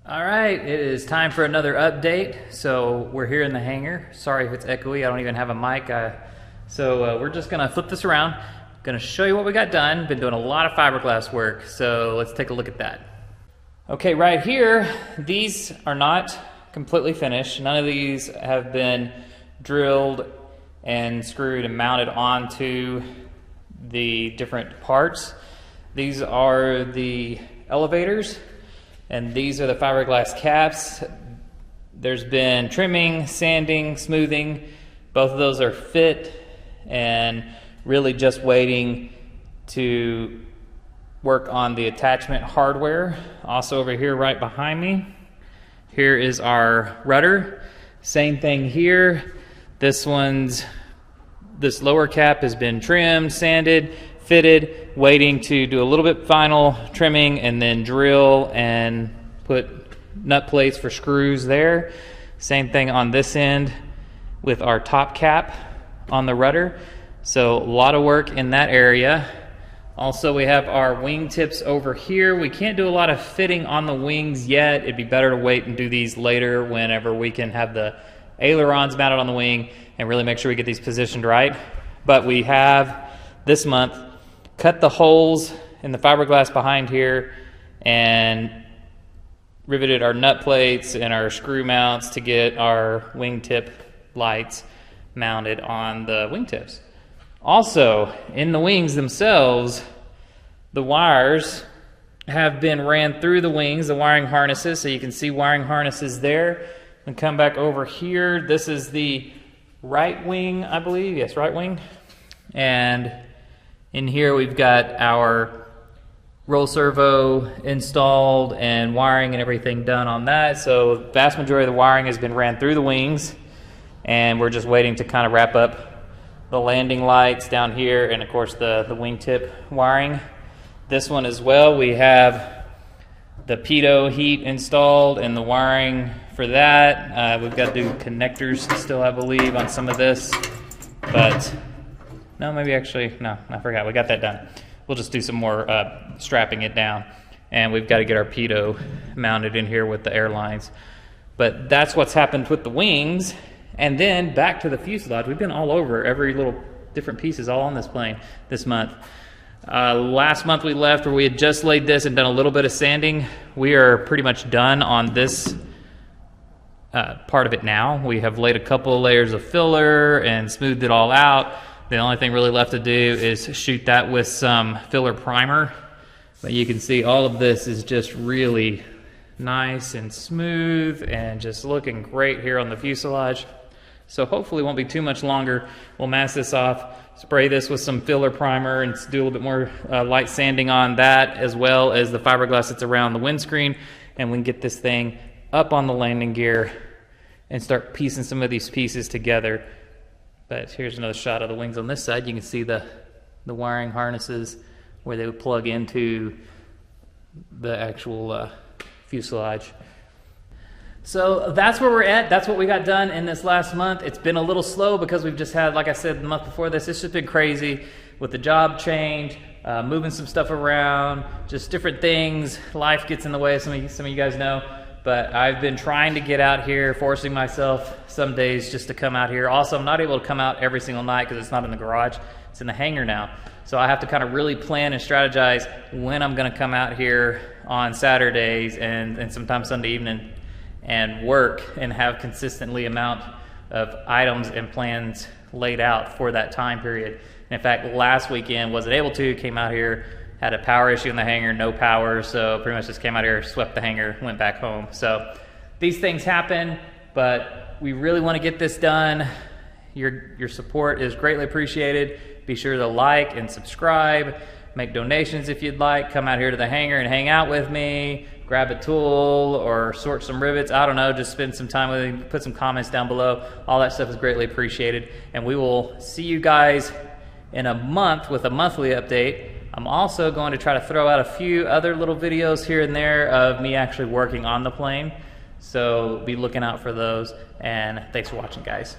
All right, it is time for another update. So we're here in the hangar. Sorry if it's echoey, I don't even have a mic. We're just gonna flip this around. Gonna show you what we got done. Been doing a lot of fiberglass work, so let's take a look at that. Okay, right here, these are not completely finished. None of these have been drilled and screwed and mounted onto the different parts. These are the elevators, and these are the fiberglass caps. There's been trimming, sanding, smoothing. Both of those are fit and really just waiting to work on the attachment hardware. Also over here right behind me, here is our rudder. Same thing here. This lower cap has been trimmed, sanded, fitted, waiting to do a little bit final trimming and then drill and put nut plates for screws there. Same thing on this end with our top cap on the rudder. So a lot of work in that area. Also, we have our wing tips over here. We can't do a lot of fitting on the wings yet. It'd be better to wait and do these later whenever we can have the ailerons mounted on the wing and really make sure we get these positioned right. But we have this month cut the holes in the fiberglass behind here and riveted our nut plates and our screw mounts to get our wingtip lights mounted on the wingtips. Also, in the wings themselves, the wires have been ran through the wings, the wiring harnesses, so you can see wiring harnesses there. And come back over here, this is the right wing, I believe, yes, right wing. And in here we've got our roll servo installed and wiring and everything done on that. So the vast majority of the wiring has been ran through the wings, and we're just waiting to kind of wrap up the landing lights down here and of course the wingtip wiring. This one as well, we have the pitot heat installed and the wiring for that. We've got to do connectors still, I believe, on some of this, but no, maybe actually, no, I forgot. We got that done. We'll just do some more strapping it down. And we've got to get our pitot mounted in here with the airlines. But that's what's happened with the wings. And then back to the fuselage. We've been all over every little different pieces all on this plane this month. Last month we left where we had just laid this and done a little bit of sanding. We are pretty much done on this part of it now. We have laid a couple of layers of filler and smoothed it all out. The only thing really left to do is shoot that with some filler primer. But you can see all of this is just really nice and smooth and just looking great here on the fuselage. So hopefully it won't be too much longer. We'll mask this off, spray this with some filler primer and do a little bit more light sanding on that, as well as the fiberglass that's around the windscreen, and we can get this thing up on the landing gear and start piecing some of these pieces together. But here's another shot of the wings on this side. You can see the wiring harnesses where they would plug into the actual fuselage. So that's where we're at. That's what we got done in this last month. It's been a little slow because we've just had, like I said, the month before this, it's just been crazy with the job change, moving some stuff around, just different things. Life gets in the way, some of you guys know. But I've been trying to get out here, forcing myself some days just to come out here. Also, I'm not able to come out every single night because it's not in the garage. It's in the hangar now. So I have to kind of really plan and strategize when I'm going to come out here on Saturdays and sometimes Sunday evening and work and have consistently amount of items and plans laid out for that time period. And in fact, last weekend wasn't able to, came out here, had a power issue in the hangar, no power, so pretty much just came out here, swept the hangar, went back home. So these things happen, but we really want to get this done. Your support is greatly appreciated. Be sure to like and subscribe, make donations if you'd like, come out here to the hangar and hang out with me, grab a tool or sort some rivets, I don't know, just spend some time with me, put some comments down below. All that stuff is greatly appreciated. And we will see you guys in a month with a monthly update. I'm also going to try to throw out a few other little videos here and there of me actually working on the plane. So be looking out for those, and thanks for watching, guys.